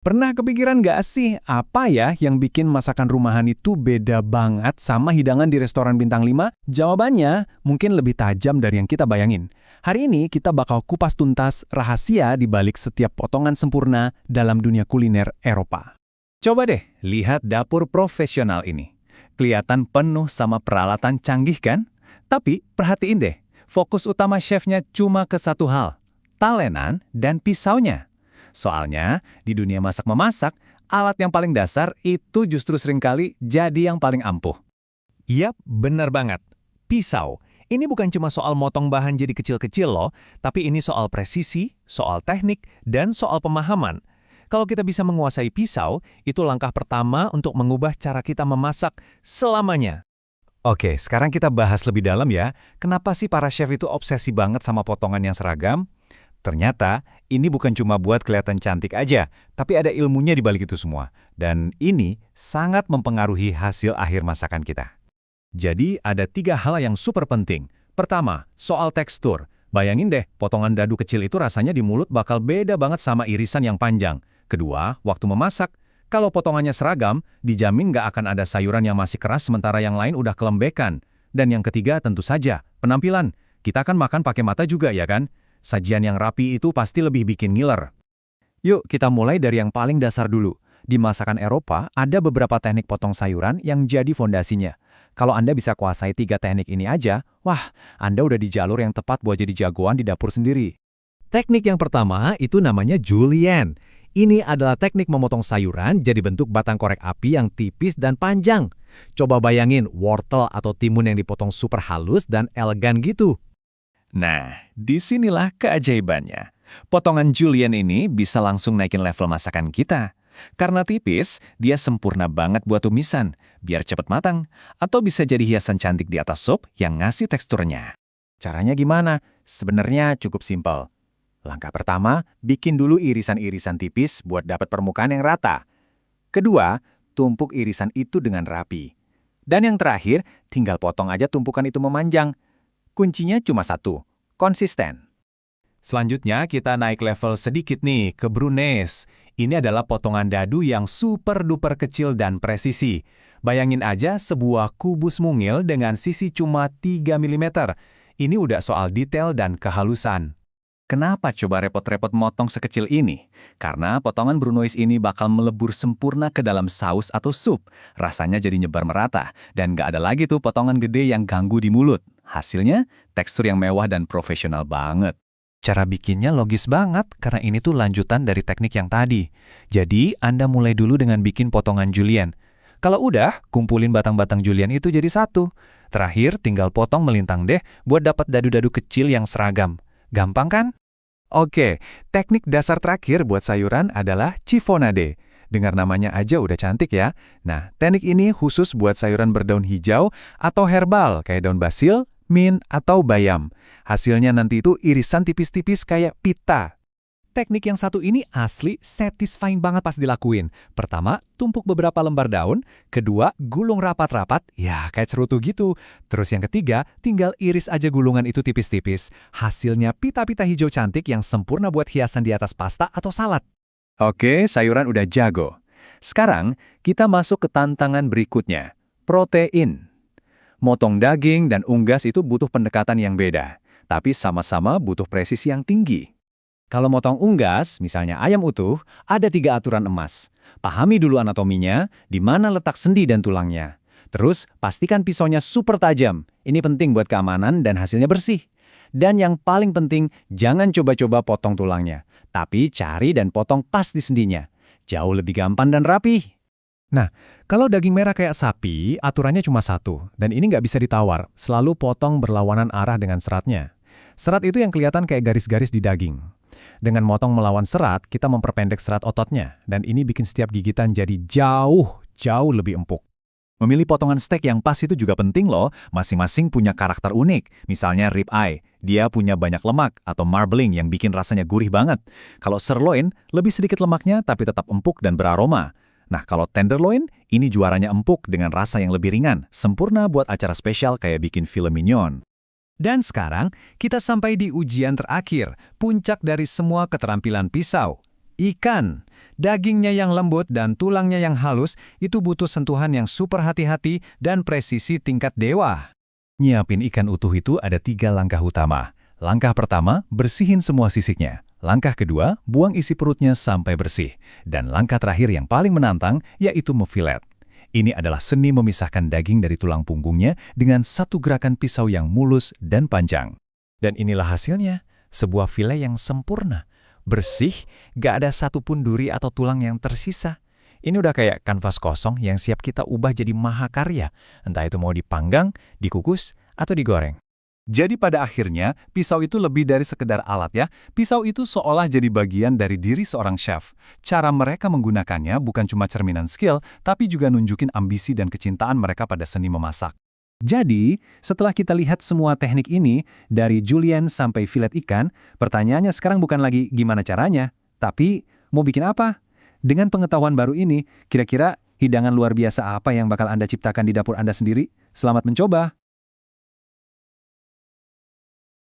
Pernah kepikiran nggak sih apa ya yang bikin masakan rumahan itu beda banget sama hidangan di restoran bintang 5? Jawabannya mungkin lebih tajam dari yang kita bayangin. Hari ini kita bakal kupas tuntas rahasia di balik setiap potongan sempurna dalam dunia kuliner Eropa. Coba deh lihat dapur profesional ini. Kelihatan penuh sama peralatan canggih kan? Tapi perhatiin deh, fokus utama chefnya cuma ke satu hal, talenan dan pisaunya. Soalnya, di dunia masak-memasak, alat yang paling dasar itu justru seringkali jadi yang paling ampuh. Yap, benar banget. Pisau. Ini bukan cuma soal motong bahan jadi kecil-kecil loh, tapi ini soal presisi, soal teknik, dan soal pemahaman. Kalau kita bisa menguasai pisau, itu langkah pertama untuk mengubah cara kita memasak selamanya. Oke, sekarang kita bahas lebih dalam ya. Kenapa sih para chef itu obsesi banget sama potongan yang seragam? Ternyata, ini bukan cuma buat kelihatan cantik aja, tapi ada ilmunya di balik itu semua. Dan ini sangat mempengaruhi hasil akhir masakan kita. Jadi, ada 3 hal yang super penting. Pertama, soal tekstur. Bayangin deh, potongan dadu kecil itu rasanya di mulut bakal beda banget sama irisan yang panjang. Kedua, waktu memasak. Kalau potongannya seragam, dijamin nggak akan ada sayuran yang masih keras sementara yang lain udah kelembekan. Dan yang ketiga, tentu saja, penampilan. Kita kan makan pakai mata juga, ya kan? Sajian yang rapi itu pasti lebih bikin ngiler. Yuk, kita mulai dari yang paling dasar dulu. Di masakan Eropa, ada beberapa teknik potong sayuran yang jadi fondasinya. Kalau Anda bisa kuasai 3 teknik ini aja, wah, Anda udah di jalur yang tepat buat jadi jagoan di dapur sendiri. Teknik yang pertama itu namanya julienne. Ini adalah teknik memotong sayuran jadi bentuk batang korek api yang tipis dan panjang. Coba bayangin wortel atau timun yang dipotong super halus dan elegan gitu. Nah, disinilah keajaibannya. Potongan julienne ini bisa langsung naikin level masakan kita. Karena tipis, dia sempurna banget buat tumisan, biar cepat matang, atau bisa jadi hiasan cantik di atas sup yang ngasih teksturnya. Caranya gimana? Sebenarnya cukup simpel. Langkah pertama, bikin dulu irisan-irisan tipis buat dapat permukaan yang rata. Kedua, tumpuk irisan itu dengan rapi. Dan yang terakhir, tinggal potong aja tumpukan itu memanjang. Kuncinya cuma satu, konsisten. Selanjutnya kita naik level sedikit nih ke brunes. Ini adalah potongan dadu yang super duper kecil dan presisi. Bayangin aja sebuah kubus mungil dengan sisi cuma 3 mm. Ini udah soal detail dan kehalusan. Kenapa coba repot-repot motong sekecil ini? Karena potongan brunoise ini bakal melebur sempurna ke dalam saus atau sup. Rasanya jadi nyebar merata, dan nggak ada lagi tuh potongan gede yang ganggu di mulut. Hasilnya, tekstur yang mewah dan profesional banget. Cara bikinnya logis banget, karena ini tuh lanjutan dari teknik yang tadi. Jadi, Anda mulai dulu dengan bikin potongan julienne. Kalau udah, kumpulin batang-batang julienne itu jadi satu. Terakhir, tinggal potong melintang deh buat dapat dadu-dadu kecil yang seragam. Gampang kan? Oke, teknik dasar terakhir buat sayuran adalah chiffonade. Dengar namanya aja udah cantik ya. Nah, teknik ini khusus buat sayuran berdaun hijau atau herbal kayak daun basil, mint, atau bayam. Hasilnya nanti itu irisan tipis-tipis kayak pita. Teknik yang satu ini asli satisfying banget pas dilakuin. Pertama, tumpuk beberapa lembar daun. Kedua, gulung rapat-rapat, ya kayak cerutu gitu. Terus yang ketiga, tinggal iris aja gulungan itu tipis-tipis. Hasilnya pita-pita hijau cantik yang sempurna buat hiasan di atas pasta atau salad. Oke, sayuran udah jago. Sekarang, kita masuk ke tantangan berikutnya, protein. Motong daging dan unggas itu butuh pendekatan yang beda, tapi sama-sama butuh presisi yang tinggi. Kalau motong unggas, misalnya ayam utuh, ada 3 aturan emas. Pahami dulu anatominya, di mana letak sendi dan tulangnya. Terus, pastikan pisaunya super tajam. Ini penting buat keamanan dan hasilnya bersih. Dan yang paling penting, jangan coba-coba potong tulangnya. Tapi cari dan potong pas di sendinya. Jauh lebih gampang dan rapi. Nah, kalau daging merah kayak sapi, aturannya cuma satu. Dan ini nggak bisa ditawar, selalu potong berlawanan arah dengan seratnya. Serat itu yang kelihatan kayak garis-garis di daging. Dengan motong melawan serat, kita memperpendek serat ototnya, dan ini bikin setiap gigitan jadi jauh lebih empuk. Memilih potongan steak yang pas itu juga penting loh, masing-masing punya karakter unik. Misalnya rib eye, dia punya banyak lemak, atau marbling yang bikin rasanya gurih banget. Kalau sirloin, lebih sedikit lemaknya tapi tetap empuk dan beraroma. Nah, kalau tenderloin, ini juaranya empuk dengan rasa yang lebih ringan, sempurna buat acara spesial kayak bikin filet mignon. Dan sekarang, kita sampai di ujian terakhir, puncak dari semua keterampilan pisau. Ikan. Dagingnya yang lembut dan tulangnya yang halus itu butuh sentuhan yang super hati-hati dan presisi tingkat dewa. Nyiapin ikan utuh itu ada 3 langkah utama. Langkah pertama, bersihin semua sisiknya. Langkah kedua, buang isi perutnya sampai bersih. Dan langkah terakhir yang paling menantang, yaitu memfilet. Ini adalah seni memisahkan daging dari tulang punggungnya dengan satu gerakan pisau yang mulus dan panjang. Dan inilah hasilnya, sebuah file yang sempurna. Bersih, gak ada satupun duri atau tulang yang tersisa. Ini udah kayak kanvas kosong yang siap kita ubah jadi mahakarya, entah itu mau dipanggang, dikukus, atau digoreng. Jadi pada akhirnya, pisau itu lebih dari sekedar alat ya. Pisau itu seolah jadi bagian dari diri seorang chef. Cara mereka menggunakannya bukan cuma cerminan skill, tapi juga nunjukin ambisi dan kecintaan mereka pada seni memasak. Jadi, setelah kita lihat semua teknik ini, dari julienne sampai filet ikan, pertanyaannya sekarang bukan lagi gimana caranya, tapi mau bikin apa? Dengan pengetahuan baru ini, kira-kira hidangan luar biasa apa yang bakal Anda ciptakan di dapur Anda sendiri? Selamat mencoba!